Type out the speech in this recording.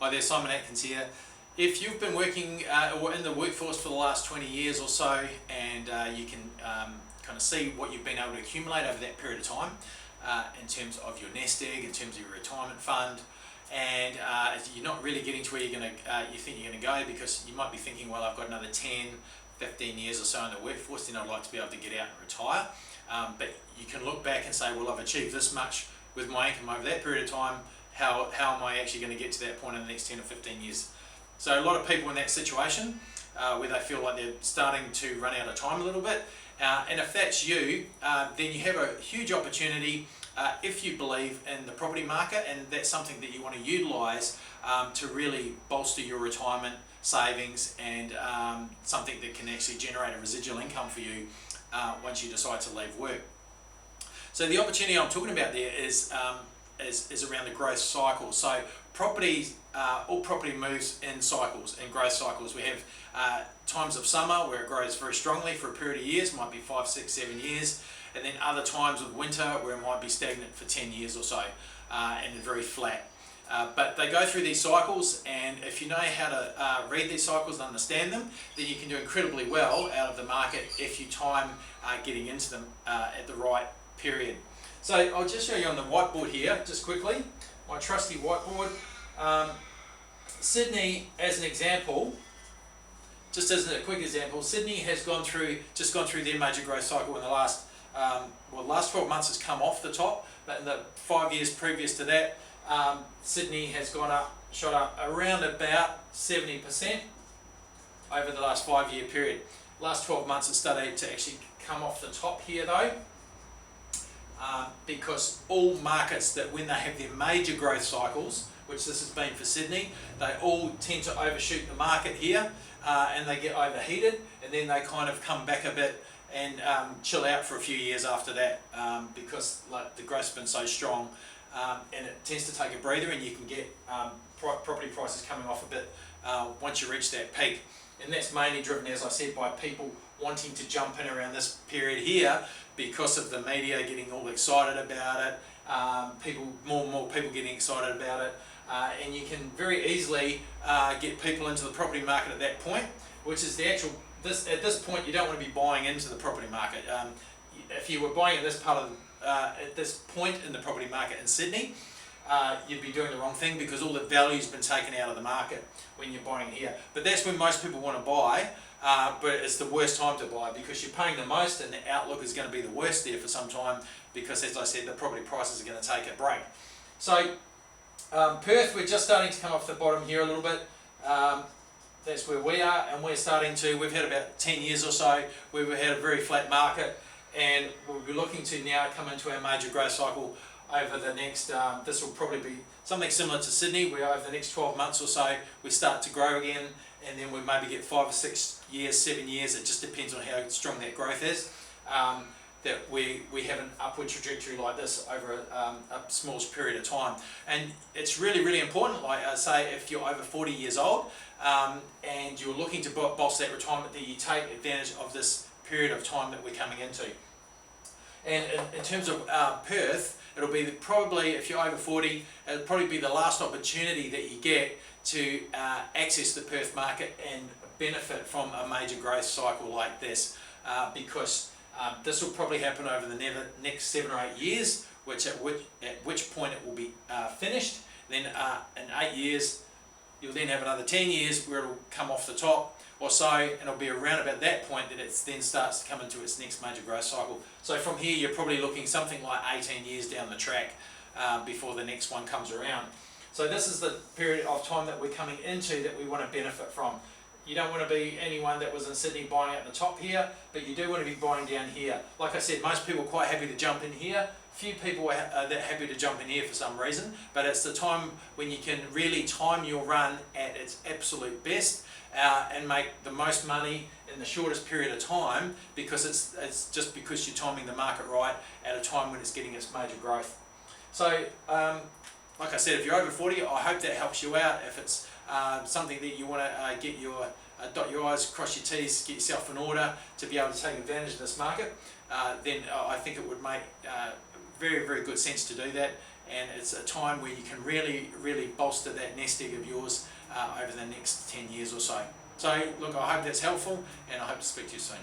Hi there, Simon Atkins here. If you've been working or in the workforce for the last 20 years or so, and you can kind of see what you've been able to accumulate over that period of time in terms of your nest egg, in terms of your retirement fund, and you're not really getting to where you're going to, you think you're going to go, because you might be thinking, well, I've got another 10, 15 years or so in the workforce, then I'd like to be able to get out and retire. But you can look back and say, well, I've achieved this much with my income over that period of time. How am I actually going to get to that point in the next 10 or 15 years? So a lot of people in that situation where they feel like they're starting to run out of time a little bit, and if that's you, then you have a huge opportunity if you believe in the property market, and that's something that you want to utilise to really bolster your retirement savings, and something that can actually generate a residual income for you once you decide to leave work. So the opportunity I'm talking about there is around the growth cycle. So property, all property moves in cycles, in growth cycles. We have times of summer where it grows very strongly for a period of years, might be 5, 6, 7 years, and then other times of winter where it might be stagnant for 10 years or so, and they're very flat. But they go through these cycles, and if you know how to read these cycles and understand them, then you can do incredibly well out of the market if you time getting into them at the right period. So I'll just show you on the whiteboard here, just quickly, my trusty whiteboard. Sydney, as an example, just as a quick example, Sydney has just gone through their major growth cycle in the last, last 12 months has come off the top, but in the 5 years previous to that, Sydney has shot up around about 70% over the last 5-year period. Last 12 months it's started to actually come off the top here though. Because all markets that when they have their major growth cycles, which this has been for Sydney, they all tend to overshoot the market here, and they get overheated, and then they kind of come back a bit and chill out for a few years after that, because like the growth's been so strong, and it tends to take a breather, and you can get property prices coming off a bit once you reach that peak. And that's mainly driven, as I said, by people wanting to jump in around this period here because of the media getting all excited about it, more and more people getting excited about it, and you can very easily get people into the property market at that point, which is the actual, at this point you don't want to be buying into the property market. If you were buying at this at this point in the property market in Sydney, you'd be doing the wrong thing, because all the value's been taken out of the market when you're buying here. But that's when most people want to buy, but it's the worst time to buy, because you're paying the most and the outlook is going to be the worst there for some time, because as I said, the property prices are going to take a break. So Perth, we're just starting to come off the bottom here a little bit. That's where we are, and we've had about 10 years or so where we've had a very flat market, and we'll be looking to now come into our major growth cycle over the next, this will probably be something similar to Sydney, where over the next 12 months or so we start to grow again, and then we maybe get 5 or 6 years, 7 years, it just depends on how strong that growth is, that we have an upward trajectory like this over a small period of time. And it's really, really important, like I say, if you're over 40 years old and you're looking to bolster that retirement, that you take advantage of this period of time that we're coming into. And in terms of Perth, it'll be probably, if you're over 40, it'll probably be the last opportunity that you get to access the Perth market and benefit from a major growth cycle like this, because this will probably happen over the next 7 or 8 years, at which point it will be finished. Then in 8 years, you'll then have another 10 years where it'll come off the top or so, and it'll be around about that point that it then starts to come into its next major growth cycle. So from here, you're probably looking something like 18 years down the track before the next one comes around. So this is the period of time that we're coming into that we want to benefit from. You don't want to be anyone that was in Sydney buying at the top here, but you do want to be buying down here. Like I said, most people are quite happy to jump in here. Few people are that happy to jump in here for some reason, but it's the time when you can really time your run at its absolute best and make the most money in the shortest period of time, because it's just because you're timing the market right at a time when it's getting its major growth. So like I said, if you're over 40, I hope that helps you out. If it's something that you want to get your dot your I's, cross your T's, get yourself in order to be able to take advantage of this market, then I think it would make very, very good sense to do that, and it's a time where you can really bolster that nest egg of yours over the next 10 years or so. So look, I hope that's helpful, and I hope to speak to you soon.